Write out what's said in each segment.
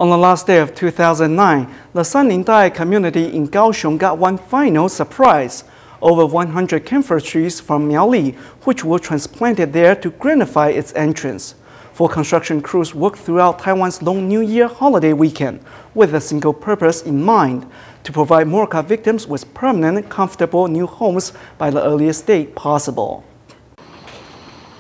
On the last day of 2009, the Sanlingdai community in Kaohsiung got one final surprise. Over 100 camphor trees from Miaoli, which were transplanted there to greenify its entrance. 4 construction crews worked throughout Taiwan's long New Year holiday weekend with a single purpose in mind: to provide Morakot victims with permanent, comfortable new homes by the earliest date possible.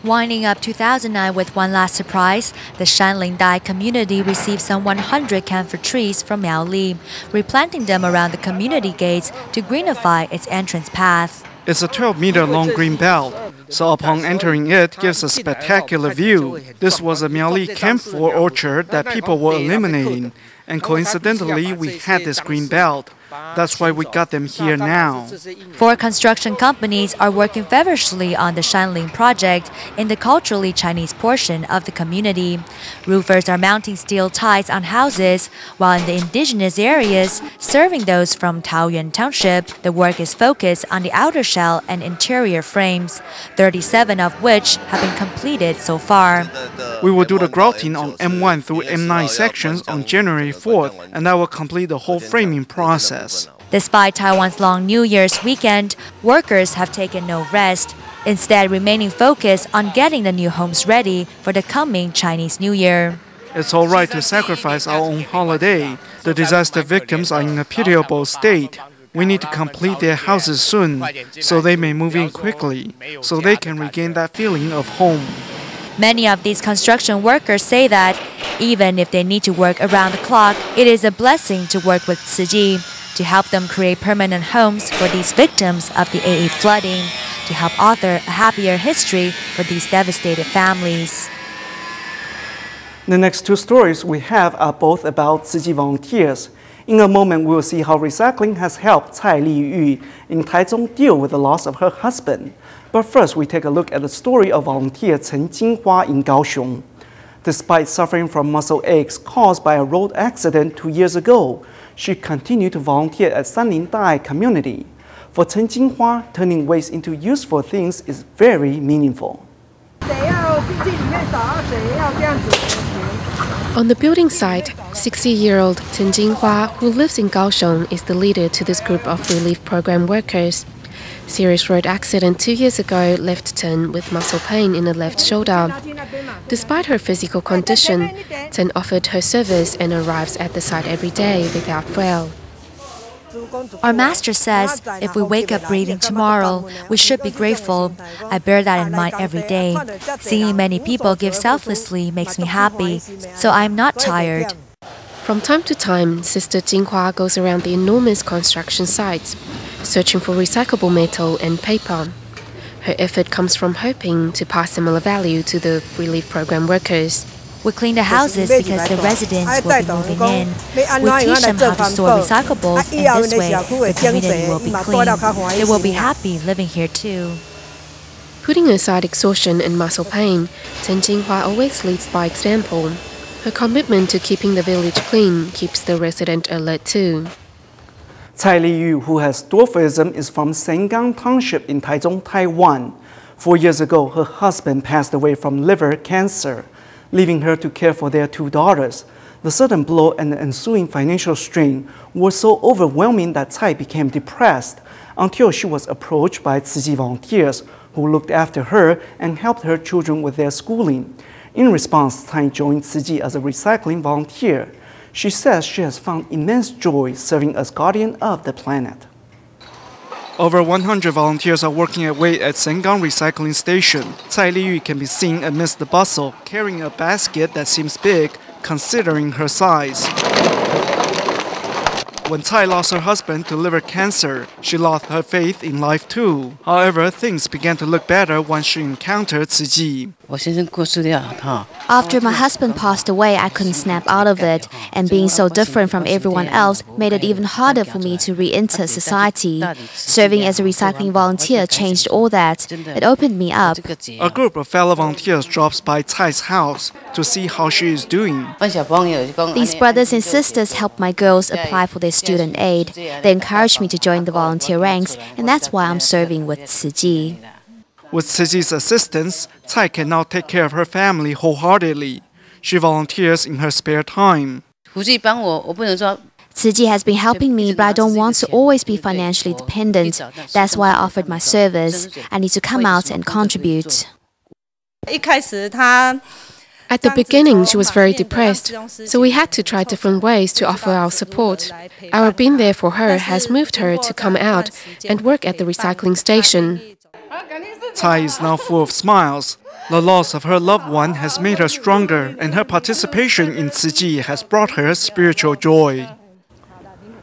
Winding up 2009 with one last surprise, the Sanlingdai community received some 100 camphor trees from Miaoli, replanting them around the community gates to greenify its entrance path. It's a 12-meter-long green belt, so upon entering it gives a spectacular view. This was a Miaoli camphor orchard that people were eliminating, and coincidentally we had this green belt. That's why we got them here now. 4 construction companies are working feverishly on the Shanling project in the culturally Chinese portion of the community. Roofers are mounting steel ties on houses, while in the indigenous areas, serving those from Taoyuan Township, the work is focused on the outer shell and interior frames, 37 of which have been completed so far. We will do the grouting on M1 through M9 sections on January 4th, and that will complete the whole framing process. Despite Taiwan's long New Year's weekend, workers have taken no rest, instead remaining focused on getting the new homes ready for the coming Chinese New Year. It's all right to sacrifice our own holiday. The disaster victims are in a pitiable state. We need to complete their houses soon, so they may move in quickly, so they can regain that feeling of home. Many of these construction workers say that, even if they need to work around the clock, it is a blessing to work with Tzu Chi, to help them create permanent homes for these victims of the AA flooding, to help author a happier history for these devastated families. The next 2 stories we have are both about Tzu Chi volunteers. In a moment, we will see how recycling has helped Cai Liyu in Taichung deal with the loss of her husband. But first, we take a look at the story of volunteer Chen Jinghua in Kaohsiung. Despite suffering from muscle aches caused by a road accident 2 years ago, she continued to volunteer at Sanlingdai community. For Chen Jinghua, turning waste into useful things is very meaningful. On the building site, 60-year-old Chen Jinghua, who lives in Kaohsiung, is the leader to this group of relief program workers. Serious road accident 2 years ago left Chen with muscle pain in the left shoulder. Despite her physical condition, Chen offered her service and arrives at the site every day without fail. Our master says if we wake up breathing tomorrow, we should be grateful. I bear that in mind every day. Seeing many people give selflessly makes me happy, so I am not tired. From time to time, Sister Jinghua goes around the enormous construction sites, searching for recyclable metal and paper. Her effort comes from hoping to pass similar value to the relief program workers. We clean the houses because the residents will be moving in. We teach them how to store recyclables, and this way the community will be clean. They will be happy living here too. Putting aside exhaustion and muscle pain, Chen Jinghua always leads by example. Her commitment to keeping the village clean keeps the resident alert too. Cai Liyu, who has dwarfism, is from Sengang Township in Taichung, Taiwan. 4 years ago, her husband passed away from liver cancer, leaving her to care for their 2 daughters. The sudden blow and the ensuing financial strain were so overwhelming that Cai became depressed until she was approached by Tzu Chi volunteers who looked after her and helped her children with their schooling. In response, Cai joined Tzu Chi as a recycling volunteer. She says she has found immense joy serving as guardian of the planet. Over 100 volunteers are working away at Sengang Recycling Station. Cai Liyu can be seen amidst the bustle, carrying a basket that seems big, considering her size. When Cai lost her husband to liver cancer, she lost her faith in life too. However, things began to look better once she encountered Tzu Chi. After my husband passed away, I couldn't snap out of it, and being so different from everyone else made it even harder for me to re-enter society. Serving as a recycling volunteer changed all that. It opened me up. A group of fellow volunteers drops by Cai's house to see how she is doing. These brothers and sisters helped my girls apply for their student aid. They encouraged me to join the volunteer ranks, and that's why I'm serving with Tzu Chi. With Tzu Chi's assistance, Cai can now take care of her family wholeheartedly. She volunteers in her spare time. Tzu Ji has been helping me, but I don't want to always be financially dependent. That's why I offered my service. I need to come out and contribute. At the beginning, she was very depressed, so we had to try different ways to offer our support. Our being there for her has moved her to come out and work at the recycling station. Tsai is now full of smiles. The loss of her loved one has made her stronger, and her participation in Tzu Ji has brought her spiritual joy.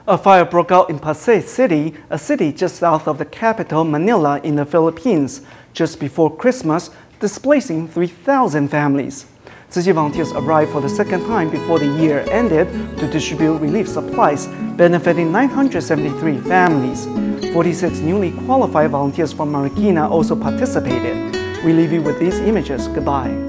A fire broke out in Pasay City, a city just south of the capital, Manila, in the Philippines, just before Christmas, displacing 3,000 families. Tzu Ji volunteers arrived for the second time before the year ended to distribute relief supplies, benefiting 973 families. 46 newly qualified volunteers from Marikina also participated. We leave you with these images. Goodbye.